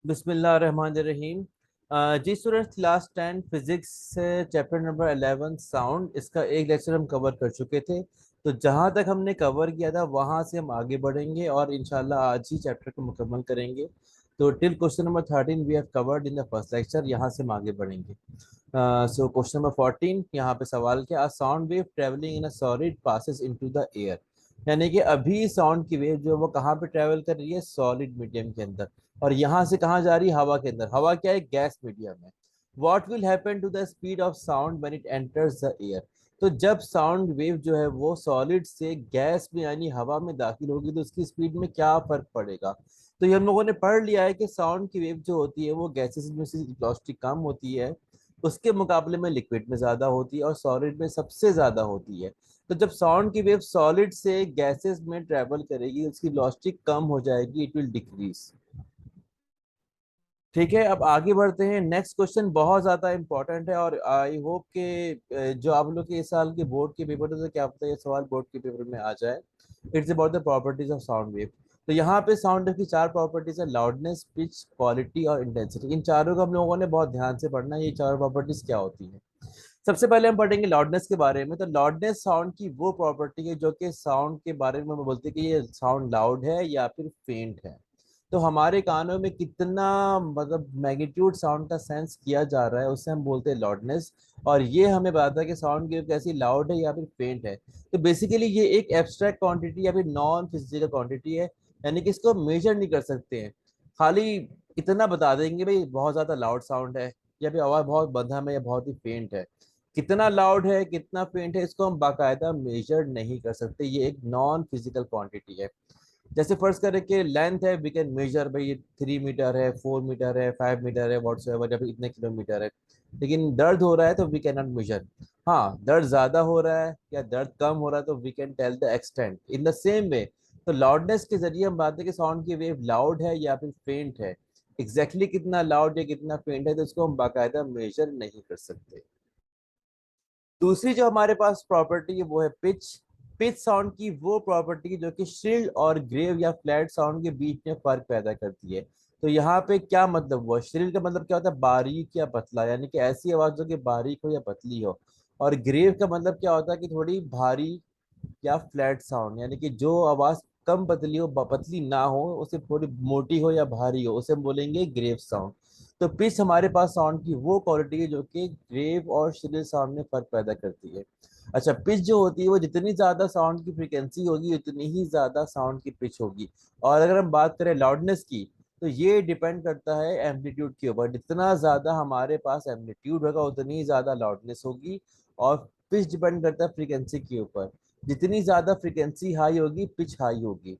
बिस्मिल्लाहिर्रहमानिर्रहीम। जी students, class 10 physics से chapter number 11 sound, इसका एक लेक्चर हम कवर कर चुके थे। तो जहाँ तक हमने कवर किया था वहाँ से हम आगे बढ़ेंगे और इंशाल्लाह आज ही चैप्टर को मुकम्मल करेंगे। तो till question number 13 we have covered in the first lecture, यहाँ से हम आगे बढ़ेंगे। सो क्वेश्चन नंबर 14, यहाँ पे सवाल क्या, a sound wave travelling in a solid passes into the air. यानी कि अभी साउंड की वेव जो है वो कहाँ पे ट्रेवल कर रही है, सॉलिड मीडियम के अंदर, और यहाँ से कहाँ जा रही है, हवा के अंदर। हवा क्या है, गैस मीडियम है। What will happen to the speed of sound when it enters the air. तो जब साउंड वेव जो है वो सॉलिड से गैस में यानी हवा में दाखिल होगी तो उसकी स्पीड में क्या फर्क पड़ेगा। तो ये हम लोगों ने पढ़ लिया है कि साउंड की वेव जो होती है वो गैसेस में से वेलोसिटी कम होती है, उसके मुकाबले में लिक्विड में ज्यादा होती है और सॉलिड में सबसे ज्यादा होती है। तो जब साउंड की वेव सॉलिड से गैसेस में ट्रेवल करेगी उसकी वेलोसिटी कम हो जाएगी, इट विल डिक्रीज। ठीक है, अब आगे बढ़ते हैं। नेक्स्ट क्वेश्चन बहुत ज्यादा इंपॉर्टेंट है और आई होप के जो आप लोग के इस साल के बोर्ड के पेपर थे, क्या पता ये सवाल बोर्ड के पेपर में आ जाए। It's about the properties of sound wave. तो यहाँ पे साउंड वेव की चार प्रॉपर्टीज है, लाउडनेस, पिच, क्वालिटी और इंटेंसिटी। इन चारों को हम लोगों ने बहुत ध्यान से पढ़ना है, ये चारों प्रॉपर्टीज क्या होती है। सबसे पहले हम पढ़ेंगे लाउडनेस के बारे में। तो लाउडनेस साउंड की वो प्रॉपर्टी है जो कि साउंड के बारे में हम बोलते हैं कि ये साउंड लाउड है या फिर फेंट है। तो हमारे कानों में कितना मतलब मैग्नीट्यूड साउंड का सेंस किया जा रहा है उसे हम बोलते हैं लाउडनेस। और ये हमें बताता है कि साउंड वेव कैसी लाउड है या फिर फेंट है। तो बेसिकली ये एक एब्स्ट्रैक्ट क्वांटिटी या फिर नॉन फिजिकल क्वांटिटी है, यानी कि इसको मेजर नहीं कर सकते हैं। खाली इतना बता देंगे भाई बहुत ज्यादा लाउड साउंड है या फिर आवाज बहुत मध्यम है या बहुत ही फेंट है। कितना लाउड है कितना फेंट है इसको हम बाकायदा मेजर नहीं कर सकते, ये एक नॉन फिजिकल क्वांटिटी है। जैसे फर्ज करें कि लेंथ है, वी कैन मेजर भाई ये 3 मीटर है, 4 मीटर है, 5 मीटर है, वॉट्स एवर, या फिर इतने किलोमीटर है। लेकिन दर्द हो रहा है तो वी कैन नॉट मेजर। हाँ, दर्द ज्यादा हो रहा है या दर्द कम हो रहा है तो we can tell the extent in the same way. तो लाउडनेस के जरिए हम बात है कि साउंड की वेव लाउड है या फिर फेंट है। कितना लाउड या कितना फेंट है तो उसको हम बाकायदा मेजर नहीं कर सकते। दूसरी जो हमारे पास प्रॉपर्टी है वो है पिच। पिच साउंड की वो प्रॉपर्टी जो कि श्रिल और ग्रेव या फ्लैट साउंड के बीच में फर्क पैदा करती है। तो यहाँ पे क्या मतलब हुआ, श्रिल का मतलब क्या होता है, बारीक या पतला, यानी कि ऐसी आवाज जो कि बारीक हो या पतली हो। और ग्रेव का मतलब क्या होता है कि थोड़ी भारी या फ्लैट साउंड, यानी कि जो आवाज कम पतली हो, पतली ना हो, उसे थोड़ी मोटी हो या भारी हो, उसे हम बोलेंगे ग्रेव साउंड। तो पिच हमारे पास साउंड की वो क्वालिटी है जो कि ग्रेव और श्रिल साउंड में फर्क पैदा करती है। अच्छा, पिच जो होती है वो जितनी ज्यादा साउंड की फ्रीक्वेंसी होगी उतनी ही ज्यादा साउंड की पिच होगी। और अगर हम बात करें लाउडनेस की तो ये डिपेंड करता है एम्पलीट्यूड के ऊपर, जितना ज्यादा हमारे पास एम्पलीट्यूड होगा उतनी ही ज्यादा लाउडनेस होगी। और पिच डिपेंड करता है फ्रीक्वेंसी के ऊपर, जितनी ज्यादा फ्रीक्वेंसी हाई होगी पिच हाई होगी।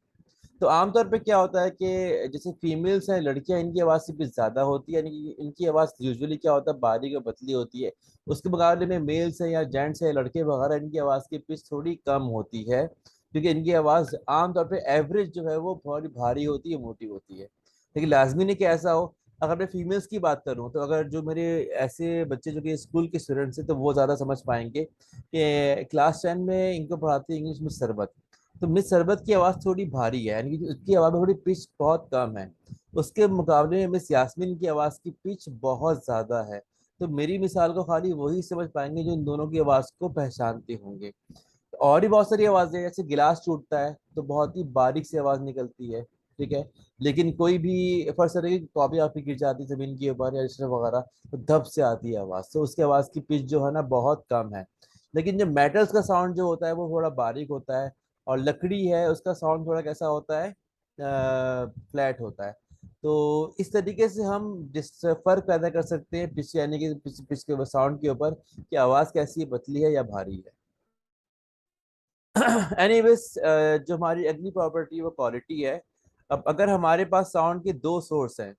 तो आमतौर पे क्या होता है कि जैसे फीमेल्स हैं, लड़कियां, इनकी आवाज से पिच ज्यादा होती है, यानी कि इनकी आवाज यूजुअली क्या होता है, बारीक और पतली होती है। उसके मुकाबले में मेल्स हैं या जेंट्स हैं, लड़के वगैरह, इनकी आवाज की पिच थोड़ी कम होती है, क्योंकि इनकी आवाज आमतौर पे एवरेज जो है वो थोड़ी भारी होती है, मोटी होती है। लेकिन लाजमी नहीं कि ऐसा हो। अगर मैं फीमेल्स की बात करूं तो अगर जो मेरे ऐसे बच्चे जो कि स्कूल के स्टूडेंट्स हैं तो वो ज़्यादा समझ पाएंगे कि क्लास 10 में इनको पढ़ाती है इंग्लिश मिस सरबत। तो मिस सरबत की आवाज़ थोड़ी भारी है, यानी कि उसकी आवाज़ में थोड़ी पिच बहुत कम है। उसके मुकाबले में मिस यास्मीन की आवाज़ की पिच बहुत ज़्यादा है। तो मेरी मिसाल को खाली वही समझ पाएंगे जो इन दोनों की आवाज़ को पहचानते होंगे। और भी बहुत सारी आवाजें, जैसे गिलास टूटता है तो बहुत ही बारीक सी आवाज निकलती है, ठीक है। लेकिन कोई भी फर्ज करें कि कॉपी आपकी गिर जाती है जमीन के ऊपर या रजिस्टर वगैरह, तो धप से आती है आवाज, तो उसकी आवाज की पिच जो है ना बहुत कम है। लेकिन जो मेटल्स का साउंड जो होता है वो थोड़ा बारीक होता है। और लकड़ी है उसका साउंड थोड़ा कैसा होता है, फ्लैट होता है। तो इस तरीके से हम जिस फर्क पैदा कर सकते हैं पिच, यानी कि पिच के साउंड के ऊपर कि आवाज कैसी है, पतली है या भारी है। एनीवेज, जो हमारी अगली प्रॉपर्टी वो क्वालिटी है। अब अगर हमारे पास साउंड के दो सोर्स हैं,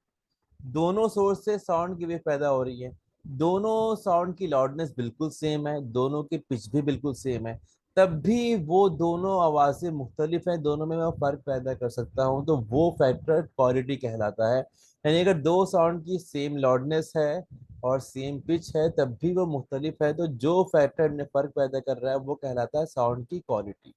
दोनों सोर्स से साउंड की वेव पैदा हो रही है, दोनों साउंड की लाउडनेस बिल्कुल सेम है, दोनों की पिच भी बिल्कुल सेम है, तब भी वो दोनों आवाजें मुख्तलिफ हैं, दोनों में मैं फर्क पैदा कर सकता हूँ, तो वो फैक्टर क्वालिटी कहलाता है। यानी अगर दो साउंड की सेम लाउडनेस है और सेम पिच है तब भी वो मुख्तलिफ है, तो जो फैक्टर ने फर्क पैदा कर रहा है वो कहलाता है साउंड की क्वालिटी।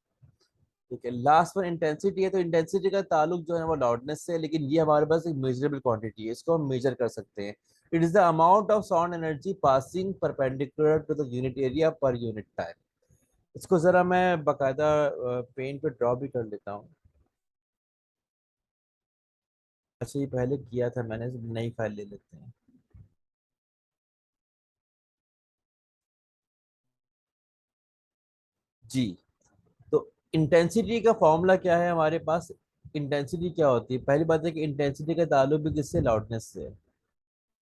ठीक है, लास्ट वन इंटेंसिटी है। तो इंटेंसिटी का ताल्लुक जो है वो लाउडनेस से है, लेकिन ये हमारे पास एक मेजरेबल क्वांटिटी है, इसको हम मेजर कर सकते हैं। It is the amount of sound energy passing perpendicular to the unit area per unit time. इसको जरा मैं बकायदा पेन पे ड्रॉ भी कर लेता हूँ। अच्छा, ये पहले किया था मैंने, नई फाइल ले लेते हैं। जी, तो इंटेंसिटी का फॉर्मूला क्या है हमारे पास। इंटेंसिटी क्या होती है, पहली बात है कि इंटेंसिटी का ताल्लुक भी किससे, लाउडनेस से है।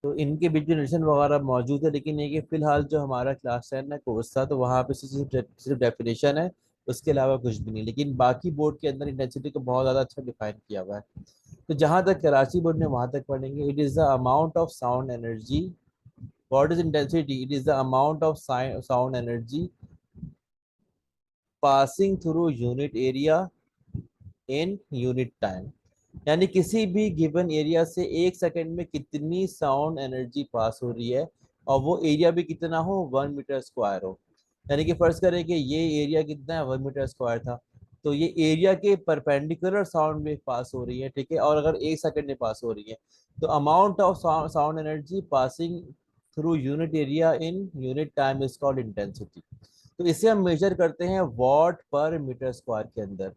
तो इनके बीच में रिलेशन वगैरह मौजूद है, लेकिन ये कि फिलहाल जो हमारा क्लास 10 में कोर्स था तो वहाँ पे सिर्फ डेफिनेशन है, उसके अलावा कुछ भी नहीं। लेकिन बाकी बोर्ड के अंदर इंटेंसिटी को बहुत ज़्यादा अच्छा डिफाइन किया हुआ है। तो जहाँ तक कराची बोर्ड में वहाँ तक पढ़ेंगे, it is the amount of sound energy. What is intensity? It is the amount of sound energy passing through unit area in unit time. यानी किसी भी गिवन एरिया से एक सेकंड में कितनी साउंड एनर्जी पास हो रही है, और वो एरिया भी कितना हो, 1 मीटर स्क्वायर हो। यानी कि फर्ज करें कि ये एरिया कितना है, 1 मीटर स्क्वायर था, तो ये एरिया के परपेंडिकुलर साउंड वेव पास हो रही है, ठीक है। और अगर एक सेकंड में पास हो रही है, तो amount of sound energy passing through unit area in unit time is called intensity. तो इसे हम मेजर करते हैं वॉट पर मीटर स्क्वायर के अंदर।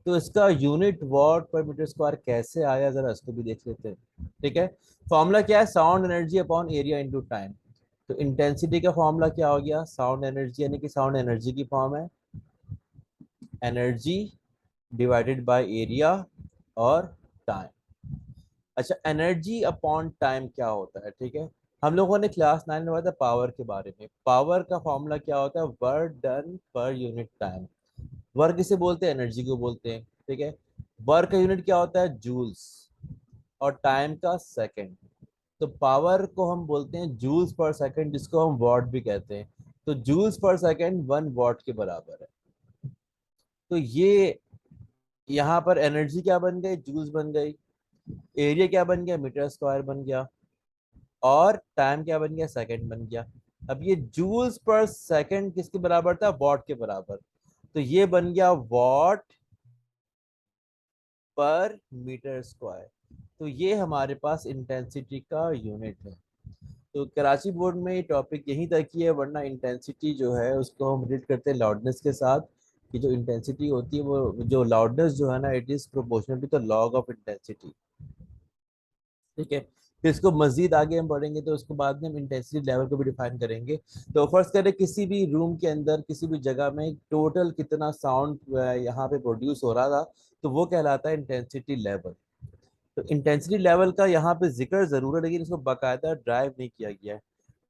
तो इसका यूनिट वॉट पर मीटर स्क्वायर कैसे आया, जरा इसको भी देख लेते हैं। ठीक है, फॉर्मूला क्या है, sound energy upon area into time. तो इंटेंसिटी का फॉर्मूला क्या हो गया, साउंड एनर्जी, यानी कि साउंड एनर्जी की फॉर्म है एनर्जी डिवाइडेड बाय एरिया और टाइम। अच्छा, एनर्जी अपॉन टाइम क्या होता है, ठीक है। हम लोगों ने क्लास 9 में बताया पावर के बारे में। पावर का फॉर्मूला क्या होता है, वर्क डन पर यूनिट टाइम। वर्क किसे बोलते हैं, एनर्जी को बोलते हैं, ठीक है। वर्क का यूनिट क्या होता है, जूल्स, और टाइम का सेकंड। तो पावर को हम बोलते हैं जूल्स पर सेकंड, जिसको हम वॉट भी कहते हैं। तो जूल्स पर सेकंड 1 वॉट के बराबर है। तो ये यहाँ पर एनर्जी क्या बन गई, जूल्स बन गई। एरिया क्या बन गया, मीटर स्क्वायर बन गया। और टाइम क्या बन गया, सेकंड बन गया। अब ये जूल्स पर सेकंड किसके बराबर था, वॉट के बराबर। तो ये बन गया वॉट पर मीटर स्क्वायर। तो ये हमारे पास इंटेंसिटी का यूनिट है। तो कराची बोर्ड में ये टॉपिक यहीं तक ही है, वरना इंटेंसिटी जो है उसको हम रिलेट करते हैं लाउडनेस के साथ। कि जो इंटेंसिटी होती है वो, जो लाउडनेस जो है ना, it is proportional to the log of intensity. ठीक है, फिर इसको मजीद आगे हम बढ़ेंगे तो उसको बाद में हम इंटेंसिटी लेवल को भी डिफाइन करेंगे। तो फर्स्ट करें, किसी भी रूम के अंदर किसी भी जगह में टोटल कितना साउंड यहाँ पे प्रोड्यूस हो रहा था, तो वो कहलाता है इंटेंसिटी लेवल। तो इंटेंसिटी लेवल का यहाँ पे जिक्र जरूर है, लेकिन इसको बाकायदा ड्राइव नहीं किया गया है।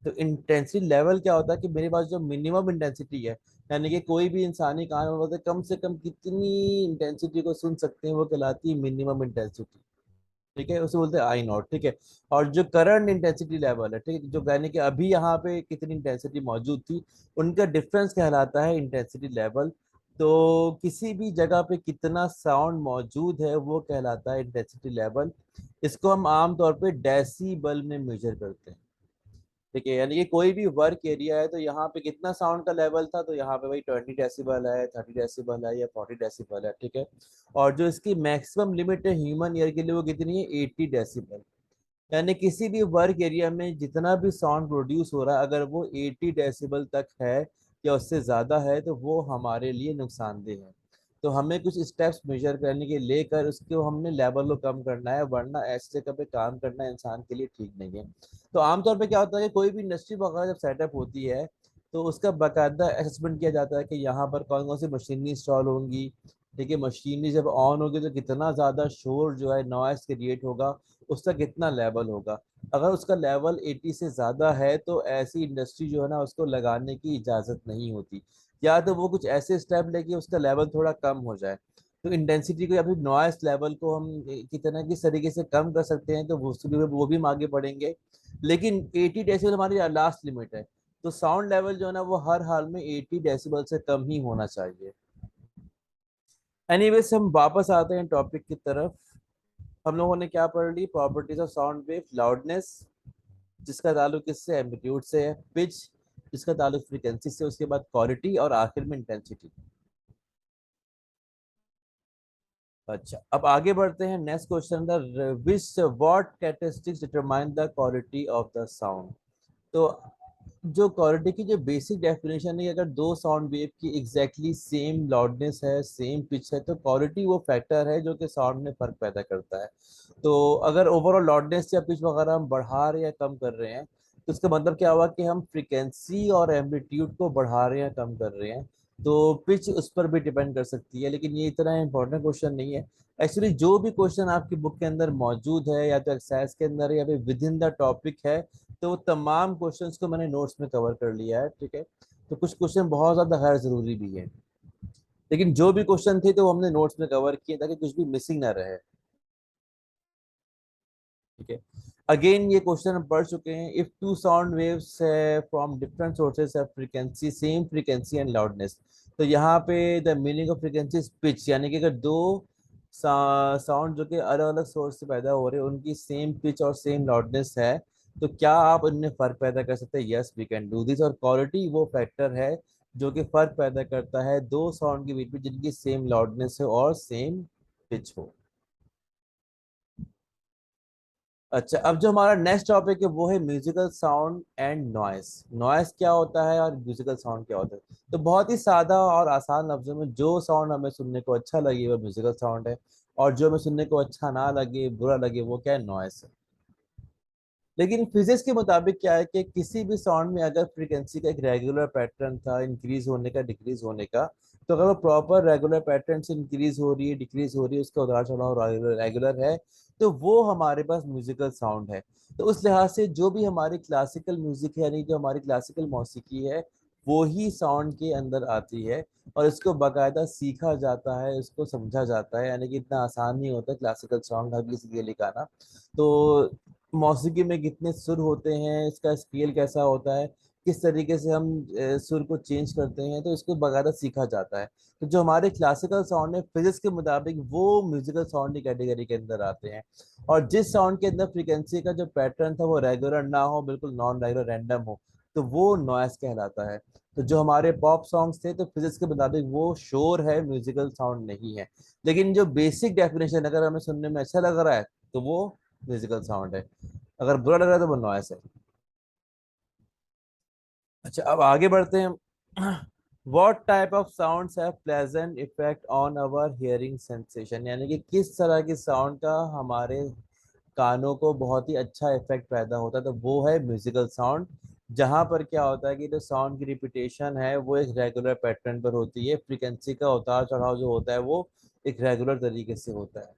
तो इंटेंसिटी लेवल क्या होता है कि मेरे पास जो मिनिमम इंटेंसिटी है, यानी कि कोई भी इंसानी कान में बोलते कम से कम कितनी इंटेंसिटी को सुन सकते हैं, वो कहलाती है मिनिमम इंटेंसिटी। ठीक है, उसे बोलते हैं आई नॉट, ठीक है। और जो करंट इंटेंसिटी लेवल है, ठीक है, जो यानी कि अभी यहाँ पे कितनी इंटेंसिटी मौजूद थी, उनका डिफरेंस कहलाता है इंटेंसिटी लेवल। तो किसी भी जगह पे कितना साउंड मौजूद है वो कहलाता है इंटेंसिटी लेवल। इसको हम आमतौर पे डेसिबल में मेजर करते हैं। ठीक है, यानी कि कोई भी वर्क एरिया है तो यहाँ पे कितना साउंड का लेवल था, तो यहाँ पे भाई 20 डेसिबल है, 30 डेसिबल है, या 40 डेसिबल है, ठीक है। और जो इसकी मैक्सिमम लिमिट है ह्यूमन ईयर के लिए, वो कितनी है, 80 डेसिबल। यानी किसी भी वर्क एरिया में जितना भी साउंड प्रोड्यूस हो रहा है, अगर वो 80 डेसिबल तक है या उससे ज़्यादा है, तो वो हमारे लिए नुकसानदेह है। तो हमें कुछ स्टेप्स मेजर करने के लेकर उसको हमने लेवल को कम करना है, वरना ऐसे जगह पे काम करना इंसान के लिए ठीक नहीं है। तो आमतौर पे क्या होता है कि कोई भी इंडस्ट्री वगैरह जब सेटअप होती है, तो उसका बाकायदा असेसमेंट किया जाता है कि यहाँ पर कौन कौन सी मशीनरी इंस्टॉल होंगी। ठीक है, मशीनरी जब ऑन होगी तो कितना ज़्यादा शोर जो है, नॉइस क्रिएट होगा, उसका कितना लेवल होगा। अगर उसका लेवल 80 से ज़्यादा है, तो ऐसी इंडस्ट्री जो है ना, उसको लगाने की इजाज़त नहीं होती। या तो वो कुछ ऐसे स्टेप लेके उसका लेवल थोड़ा कम हो जाए। तो इंटेंसिटी को या फिर नॉइस लेवल को हम कितना किस तरीके से कम कर सकते हैं, तो वो भी हम आगे बढ़ेंगे। लेकिन 80 डेसिबल हमारी लास्ट लिमिट है। तो साउंड लेवल जो है ना, वो हर हाल में 80 डेसिबल से कम ही होना चाहिए। एनीवेज, हम वापस आते हैं टॉपिक की तरफ। हम लोगों ने क्या पढ़ ली, properties of sound wave, loudness जिसका ताल्लुक किससे, एम्पलीट्यूड से है, पिच जिसका ताल्लुक फ्रीक्वेंसी से, उसके बाद क्वालिटी, और आखिर में इंटेंसिटी। अच्छा, अब आगे बढ़ते हैं। Next question the which what characteristics determine the quality of the sound. तो जो क्वालिटी की जो बेसिक डेफिनेशन है, अगर दो साउंड वेव की एग्जैक्टली सेम लाउडनेस है, सेम पिच है, तो क्वालिटी वो फैक्टर है जो कि साउंड में फर्क पैदा करता है। तो अगर ओवरऑल लाउडनेस या पिच वगैरह हम बढ़ा रहे हैं या कम कर रहे हैं, तो इसका मतलब क्या हुआ कि हम फ्रीक्वेंसी और एम्पलीट्यूड को बढ़ा रहे हैं कम कर रहे हैं। तो पिच उस पर भी डिपेंड कर सकती है, लेकिन ये इतना इंपॉर्टेंट क्वेश्चन नहीं है। एक्चुअली जो भी क्वेश्चन आपकी बुक के अंदर मौजूद है, या तो एक्सरसाइज के अंदर है या फिर विद इन द टॉपिक है, तो वो तमाम क्वेश्चंस को मैंने नोट्स में कवर कर लिया है। ठीक है, तो कुछ क्वेश्चन बहुत ज्यादा गैर जरूरी भी है, लेकिन जो भी क्वेश्चन थे तो वो हमने नोट्स में कवर किए ताकि कुछ भी मिसिंग ना रहे। ठीक है, अगेन ये क्वेश्चन हम पढ़ चुके हैं। If two sound waves from different sources have frequency same frequency and loudness, तो यहाँ पे the meaning of frequency is pitch, यानी कि अगर दो साउंड जो कि अलग अलग सोर्स से पैदा हो रहे हैं उनकी सेम पिच और सेम लाउडनेस है, तो क्या आप उनमें फर्क पैदा कर सकते हैं? Yes, we can do this. और क्वालिटी वो फैक्टर है जो कि फर्क पैदा करता है दो साउंड के बीच में जिनकी सेम लाउडनेस हो और सेम पिच हो। अच्छा, अब जो हमारा नेक्स्ट टॉपिक है वो है musical sound and noise. Noise क्या होता है और म्यूजिकल साउंड क्या होता है? तो बहुत ही सादा और आसान लफ्जों में, जो साउंड हमें सुनने को अच्छा लगे वो म्यूजिकल साउंड है, और जो हमें सुनने को अच्छा ना लगे, बुरा लगे, वो क्या है? नॉइस है। लेकिन फिजिक्स के मुताबिक क्या है कि किसी भी साउंड में अगर फ्रीक्वेंसी का एक रेगुलर पैटर्न था, इंक्रीज होने का, डिक्रीज होने का, तो अगर वो प्रॉपर रेगुलर पैटर्न से इंक्रीज हो रही है, डिक्रीज हो रही है, उसका उतार चढ़ाव रेगुलर है, तो वो हमारे पास म्यूजिकल साउंड है। तो उस लिहाज से जो भी हमारी क्लासिकल म्यूजिक है, यानी जो हमारी क्लासिकल मौसीकी है, वो ही साउंड के अंदर आती है। और इसको बाकायदा सीखा जाता है, इसको समझा जाता है, यानी कि इतना आसान नहीं होता क्लासिकल सॉन्ग हर किसी के लिए गाना। तो मौसीकी में कितने सुर होते हैं, इसका स्केल कैसा होता है, किस तरीके से हम सुर को चेंज करते हैं, तो इसको बकायदा सीखा जाता है। तो जो हमारे क्लासिकल साउंड है, फिजिक्स के मुताबिक वो म्यूजिकल साउंड की कैटेगरी के अंदर आते हैं। और जिस साउंड के अंदर फ्रीक्वेंसी का जो पैटर्न था वो रेगुलर ना हो, बिल्कुल नॉन रेगुलर, रैंडम हो, तो वो नॉइस कहलाता है। तो जो हमारे पॉप सॉन्ग्स थे, तो फिजिक्स के मुताबिक वो शोर है, म्यूजिकल साउंड नहीं है। लेकिन जो बेसिक डेफिनेशन, अगर हमें सुनने में अच्छा लग रहा है तो वो म्यूजिकल साउंड है, अगर बुरा लग रहा है तो वो नॉइस है। अच्छा, अब आगे बढ़ते हैं। What type of sounds have pleasant effect on our hearing sensation, यानी कि किस तरह की साउंड का हमारे कानों को बहुत ही अच्छा इफेक्ट पैदा होता है, तो वो है म्यूजिकल साउंड। जहां पर क्या होता है कि जो साउंड की रिपीटेशन है वो एक रेगुलर पैटर्न पर होती है, फ्रीक्वेंसी का उतार चढ़ाव जो होता है वो एक रेगुलर तरीके से होता है।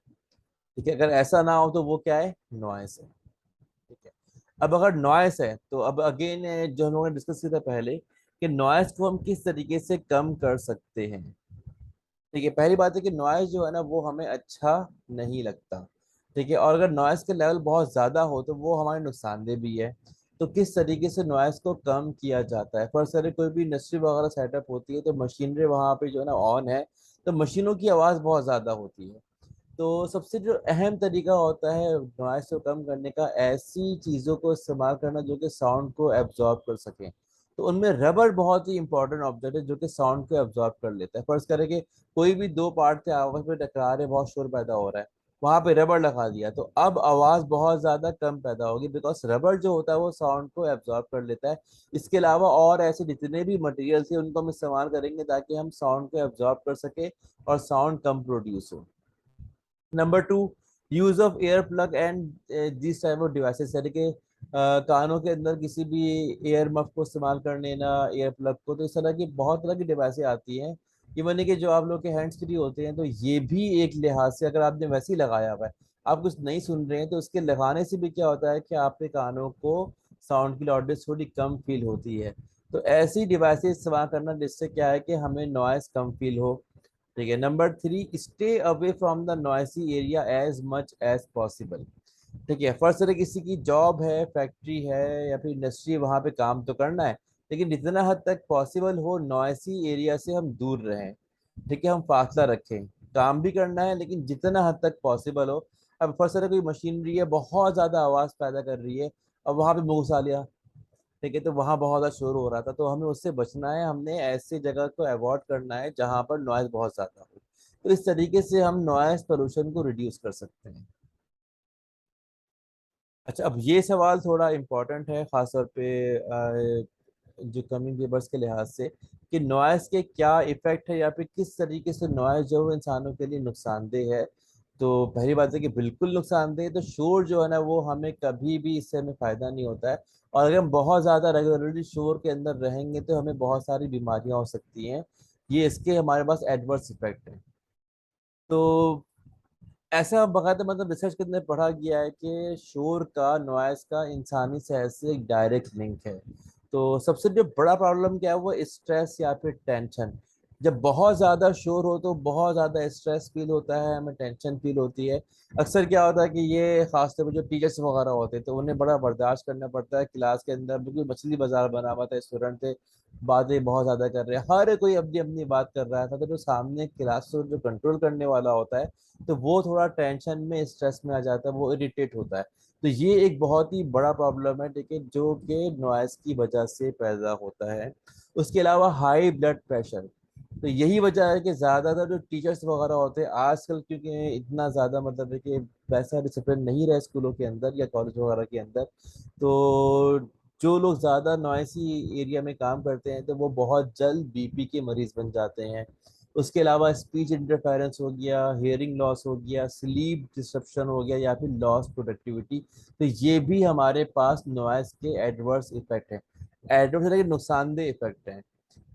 ठीक है, अगर ऐसा ना हो तो वो क्या है? नॉइस है। ठीक है, अब अगर नॉइस है तो अब अगेन जो हम लोगों ने डिस्कस किया था पहले, कि नॉइस को हम किस तरीके से कम कर सकते हैं। ठीक है, पहली बात है कि नॉइस जो है ना वो हमें अच्छा नहीं लगता। ठीक है, और अगर नॉइस का लेवल बहुत ज्यादा हो तो वो हमारे नुकसानदेह भी है। तो किस तरीके से नॉइस को कम किया जाता है? फर्स्ट अगर कोई भी इंडस्ट्री वगैरह सेटअप होती है तो मशीनरी वहां पे जो है ना ऑन है, तो मशीनों की आवाज बहुत ज्यादा होती है। तो सबसे जो अहम तरीका होता है नॉइस को कम करने का, ऐसी चीज़ों को इस्तेमाल करना जो कि साउंड को एब्जॉर्ब कर सकें। तो उनमें रबर बहुत ही इंपॉर्टेंट ऑब्जेक्ट है जो कि साउंड को एब्जॉर्ब कर लेता है। फर्ज करें कि कोई भी दो पार्ट थे, आपस में टकरा रहे, बहुत शोर पैदा हो रहा है, वहां पे रबर लगा दिया तो अब आवाज बहुत ज्यादा कम पैदा होगी, बिकॉज रबर जो होता है वो साउंड को एब्जॉर्ब कर लेता है। इसके अलावा और ऐसे जितने भी मटेरियल्स हैं उनको हम इस्तेमाल करेंगे ताकि हम साउंड को एब्जॉर्ब कर सके और साउंड कम प्रोड्यूस हो। Number two, use of air plug and this type of devices, यानी कि कानों के अंदर किसी भी एयर मफ को इस्तेमाल कर लेना, एयर प्लग को। तो इस तरह की बहुत तरह की डिवाइसें आती हैं। ये मानी कि जो आप लोग के हैंड्स फ्री होते हैं, तो ये भी एक लिहाज से अगर आपने वैसे ही लगाया हुआ है, आप कुछ नहीं सुन रहे हैं, तो उसके लगाने से भी क्या होता है कि आपके कानों को साउंड की लाउडनेस थोड़ी कम फील होती है। तो ऐसी डिवाइसेस इस्तेमाल करना जिससे क्या है कि हमें नॉइस कम फील हो। ठीक है, number three, stay away from the noisy area as much as possible. ठीक है, फर्स्ट अगर किसी की जॉब है, फैक्ट्री है या फिर इंडस्ट्री, वहां पे काम तो करना है, लेकिन जितना हद तक पॉसिबल हो नॉइसी एरिया से हम दूर रहें। ठीक है, हम फासला रखें, काम भी करना है लेकिन जितना हद तक पॉसिबल हो। अब फर्स्ट अगर कोई मशीनरी है बहुत ज्यादा आवाज पैदा कर रही है, अब वहां पे मूंग लिया, ठीक है, तो वहां बहुत ज्यादा शोर हो रहा था, तो हमें उससे बचना है, हमने ऐसी जगह को अवॉइड करना है जहां पर नॉइज बहुत ज्यादा हो। तो इस तरीके से हम नॉइस पोल्यूशन को रिड्यूस कर सकते हैं। अच्छा, अब ये सवाल थोड़ा इम्पोर्टेंट है खासतौर पे जो कमिंग पेपर्स के लिहाज से, कि नॉइस के क्या इफेक्ट है या फिर किस तरीके से नॉइस जो है इंसानों के लिए नुकसानदेह है। तो पहली बात है कि बिल्कुल नुकसानदेह है। तो शोर जो है ना वो हमें कभी भी इससे हमें फायदा नहीं होता है। और अगर हम बहुत ज्यादा रेगुलरली शोर के अंदर रहेंगे तो हमें बहुत सारी बीमारियां हो सकती हैं। ये इसके हमारे पास एडवर्स इफेक्ट है। तो ऐसा बकायदा मतलब रिसर्च के अंदर पढ़ा गया है कि शोर का, नॉइस का इंसानी सेहत से एक डायरेक्ट लिंक है। तो सबसे जो बड़ा प्रॉब्लम क्या है वो स्ट्रेस या फिर टेंशन। जब बहुत ज्यादा शोर हो तो बहुत ज्यादा स्ट्रेस फील होता है, हमें टेंशन फील होती है। अक्सर क्या होता है कि ये खासतौर पर जो टीचर्स वगैरह होते हैं तो उन्हें बड़ा बर्दाश्त करना पड़ता है। क्लास के अंदर बिल्कुल मछली बाजार बना हुआ था, स्टूडेंट थे, बातें बहुत ज्यादा कर रहे हैं, हर कोई अपनी अपनी बात कर रहा था। तो जो सामने क्लास को जो कंट्रोल करने वाला होता है तो वो थोड़ा टेंशन में, स्ट्रेस में आ जाता है, वो इरिटेट होता है। तो ये एक बहुत ही बड़ा प्रॉब्लम है, ठीक है, जो कि नॉइस की वजह से पैदा होता है। उसके अलावा हाई ब्लड प्रेशर। तो यही वजह है कि ज्यादातर जो टीचर्स वगैरह होते हैं आजकल, क्योंकि इतना ज्यादा मतलब है कि वैसा डिसिप्लिन नहीं रहा स्कूलों के अंदर या कॉलेज वगैरह के अंदर, तो जो लोग ज्यादा नॉइसी एरिया में काम करते हैं तो वो बहुत जल्द बीपी के मरीज बन जाते हैं। उसके अलावा स्पीच इंटरफेरेंस हो गया, हियरिंग लॉस हो गया, स्लीप डिस्ट्रप्शन हो गया या फिर लॉस प्रोडक्टिविटी। तो ये भी हमारे पास नॉइस के एडवर्स इफेक्ट है। एडवर्स यानी कि नुकसानदेह इफेक्ट है।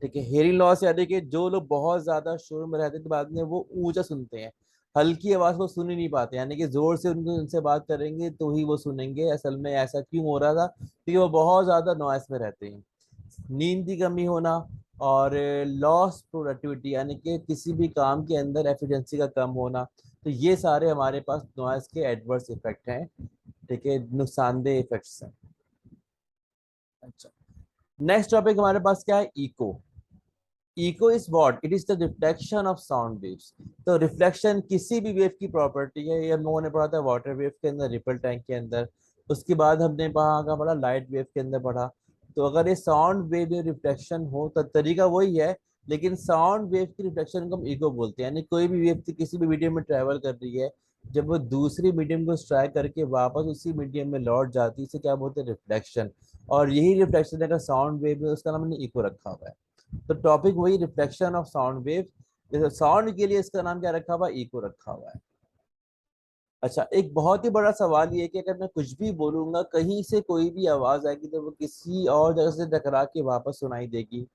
ठीक है, हियरिंग लॉस यानी कि जो लोग बहुत ज्यादा शोर में रहते हैं तो बाद में वो ऊंचा सुनते हैं, हल्की आवाज को सुन ही नहीं पाते, यानी कि जोर से उनसे बात करेंगे तो ही वो सुनेंगे। असल में ऐसा क्यों हो रहा था, क्योंकि वो बहुत ज्यादा नॉइस में रहते हैं। नींद की कमी होना, और लॉस प्रोडक्टिविटी यानी कि किसी भी काम के अंदर एफिशिएंसी का कम होना। तो ये सारे हमारे पास नॉइस के एडवर्स इफेक्ट हैं, ठीक है, नुकसानदेह इफेक्ट्स हैं। अच्छा, नेक्स्ट टॉपिक हमारे पास क्या है, echo. Echo is what, it is the reflection of sound waves. तो रिफ्लेक्शन किसी भी वेव की प्रॉपर्टी है। ये हम लोगों ने पढ़ा था वाटर वेव के अंदर, रिपल टैंक के अंदर। उसके बाद हमने वहाँ का पढ़ा लाइट वेव के अंदर पढ़ा। तो अगर ये साउंड वेव में रिफ्लेक्शन हो तो तरीका वही है, लेकिन साउंड वेव की रिफ्लेक्शन को हम इको बोलते हैं। यानी कोई भी वेव किसी भी मीडियम में ट्रेवल कर रही है, जब वो दूसरी मीडियम को स्ट्राइक करके वापस उसी मीडियम में लौट जाती है, इसे क्या बोलते हैं, रिफ्लेक्शन। और यही रिफ्लेक्शन अगर साउंड वेव है उसका नाम हमने इको रखा हुआ है। तो टॉपिक वही, रिफ्लेक्शन ऑफ साउंड वेव। जैसे साउंड के लिए इसका नाम क्या रखा हुआ है, इको रखा हुआ है। अच्छा, एक बहुत ही बड़ा सवाल ये है कि अगर मैं कुछ भी बोलूंगा, कहीं से कोई भी आवाज आएगी तो वो किसी और जगह से टकरा के वापस सुनाई देगी।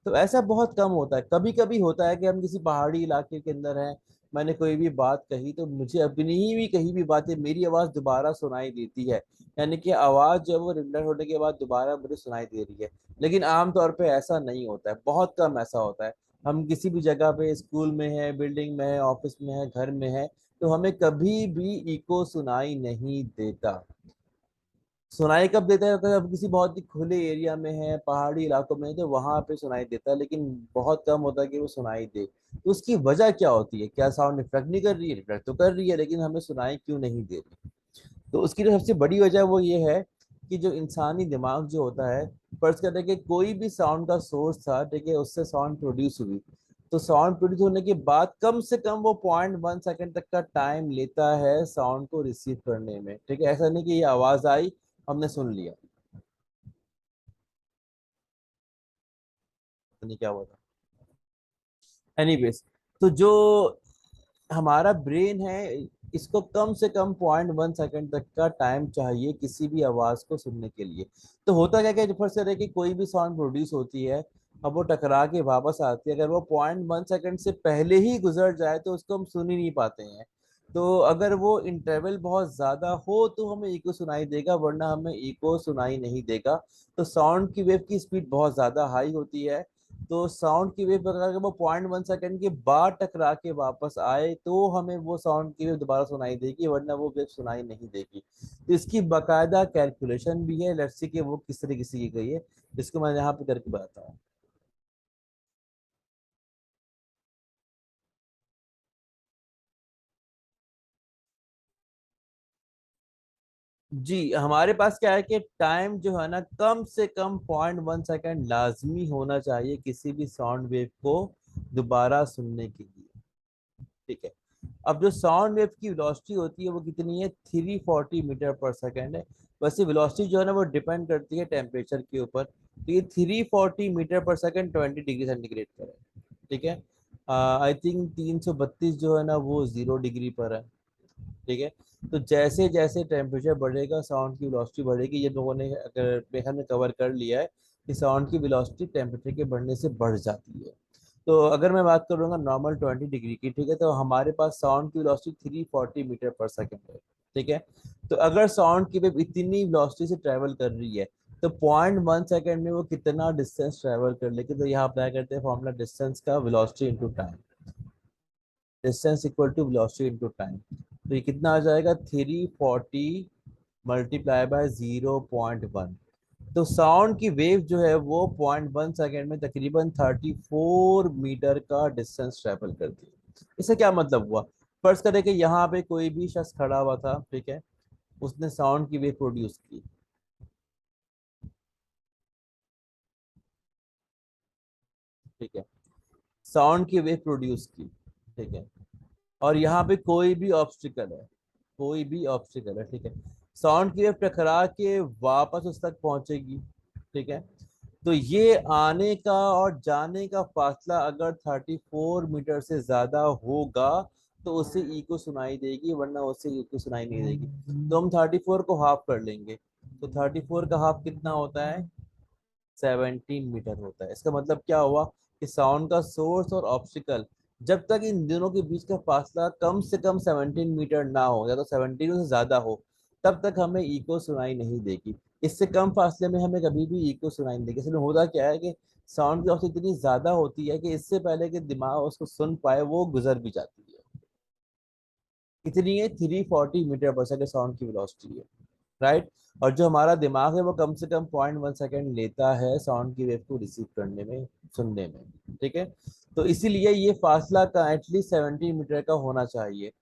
तो ऐसा बहुत कम होता है। कभी कभी होता है कि हम किसी पहाड़ी इलाके के अंदर हैं, मैंने कोई भी बात कही तो मुझे अपनी ही कही भी बातें, मेरी आवाज दोबारा सुनाई देती है। यानी कि आवाज जो है वो रिटर्न होने के बाद दोबारा मुझे सुनाई दे रही है। लेकिन आमतौर पे ऐसा नहीं होता है, बहुत कम ऐसा होता है। हम किसी भी जगह पे, स्कूल में है, बिल्डिंग में है, ऑफिस में है, घर में है, तो हमें कभी भी इको सुनाई नहीं देता। सुनाई कब देता है, अगर हम किसी बहुत ही खुले एरिया में है, पहाड़ी इलाकों में है, तो वहां पे सुनाई देता है, लेकिन बहुत कम होता है कि वो सुनाई दे। तो उसकी वजह क्या होती है, क्या साउंड रिफ्लेक्ट नहीं कर रही है, रिफ्लेक्ट तो कर रही है, लेकिन हमें सुनाई क्यों नहीं दे रही। तो उसकी जो सबसे बड़ी वजह वो ये है कि जो इंसानी दिमाग जो होता है, फर्ज करते हैं कि कोई भी साउंड का सोर्स था, ठीक है, उससे साउंड प्रोड्यूस हुई। तो साउंड प्रोड्यूस होने के बाद कम से कम वो 0.1 सेकंड तक का टाइम लेता है साउंड को रिसीव करने में। ठीक है, ऐसा नहीं कि ये आवाज आई, हमने सुन लिया, पता नहीं क्या हुआ था। एनीवेज, तो जो हमारा ब्रेन है, इसको कम से कम 0.1 सेकंड तक का टाइम चाहिए किसी भी आवाज को सुनने के लिए। तो होता क्या क्या, फर्स्ट है कि कोई भी साउंड प्रोड्यूस होती है, अब वो टकरा के वापस आती है, अगर वो 0.1 सेकंड से पहले ही गुजर जाए तो उसको हम सुन ही नहीं पाते हैं। तो अगर वो इंटरवल बहुत ज्यादा हो तो हमें इको सुनाई देगा, वरना हमें इको सुनाई नहीं देगा। तो साउंड की वेव की स्पीड बहुत ज्यादा हाई होती है। तो साउंड की वेव अगर वो 0.1 सेकंड के बाद टकरा के वापस आए तो हमें वो साउंड की वेव दोबारा सुनाई देगी, वरना वो वेव सुनाई नहीं देगी। तो इसकी बकायदा कैलकुलेशन भी है, लेट्स सी कि वो किस तरीके से की गई है, जिसको मैं यहाँ पे करके बताता हूँ। जी, हमारे पास क्या है कि टाइम जो है ना, कम से कम 0.1 सेकंड लाजमी होना चाहिए किसी भी साउंड वेव को दोबारा सुनने के लिए। ठीक है। अब जो साउंड वेव की वेलोसिटी होती है वो कितनी है, 340 मीटर पर सेकेंड है। वैसे वेलोसिटी जो है ना वो डिपेंड करती है टेम्परेचर के ऊपर। तो ये 340 मीटर पर सेकेंड 20 डिग्री सेंटीग्रेड पर है। ठीक है। आई थिंक 332 जो है ना वो 0 डिग्री पर है। ठीक है। तो जैसे जैसे टेम्परेचर बढ़ेगा साउंड की वेलोसिटी बढ़ेगी। ये लोगों ने अगर मेरे ने कवर कर लिया है कि साउंड की वेलोसिटी टेम्परेचर के बढ़ने से बढ़ जाती है। तो अगर मैं बात करूंगा नॉर्मल 20 डिग्री की, ठीक है, तो हमारे पास साउंड की वेलोसिटी 340 मीटर पर सेकेंड है। ठीक है। तो अगर साउंड की वेव इतनी वेलोसिटी से ट्रेवल कर रही है तो 0.1 सेकेंड में वो कितना डिस्टेंस ट्रेवल कर लेगी। तो यहाँ अप्लाई करते हैं फॉर्मूला डिस्टेंस का, velocity into time. Distance equal to velocity into time. तो ये कितना आ जाएगा, 340 मल्टीप्लाई बाय 0.1। तो साउंड की वेव जो है वो 0.1 सेकेंड में तकरीबन 34 मीटर का डिस्टेंस ट्रेवल करती है। इससे क्या मतलब हुआ, फर्ज करें कि यहाँ पे कोई भी शख्स खड़ा हुआ था, ठीक है, उसने साउंड की वेव प्रोड्यूस की। ठीक है। साउंड की वेव प्रोड्यूस की। ठीक है। और यहाँ पे कोई भी ऑब्स्टिकल है, कोई भी ऑब्स्टिकल है। ठीक है। साउंड की वेव टकरा के वापस उस तक पहुंचेगी। ठीक है। तो ये आने का और जाने का फासला अगर 34 मीटर से ज्यादा होगा तो उसे इको सुनाई देगी, वरना उसे इको सुनाई नहीं देगी। तो हम 34 को हाफ कर लेंगे। तो 34 का हाफ कितना होता है, 17 मीटर होता है। इसका मतलब क्या हुआ कि साउंड का सोर्स और ऑब्स्टिकल, जब तक इन दोनों के बीच का फासला कम से कम 17 मीटर ना हो या तो 17 से ज्यादा हो, तब तक हमें इको सुनाई नहीं देगी। इससे कम फासले में हमें कभी भी इको सुनाई नहीं देगी। इसमें होता क्या है कि साउंड की ऑब्स्टिकल इतनी ज्यादा होती है कि इससे पहले कि दिमाग उसको सुन पाए वो गुजर भी जाती है। कितनी है, 340 मीटर पर सेकेंड साउंड की वेलोसिटी है। राइट। और जो हमारा दिमाग है वो कम से कम 0.1 सेकेंड लेता है साउंड की वेव को रिसीव करने में, सुनने में। ठीक है। तो इसीलिए ये फासला का एटलीस्ट 70 मीटर का होना चाहिए।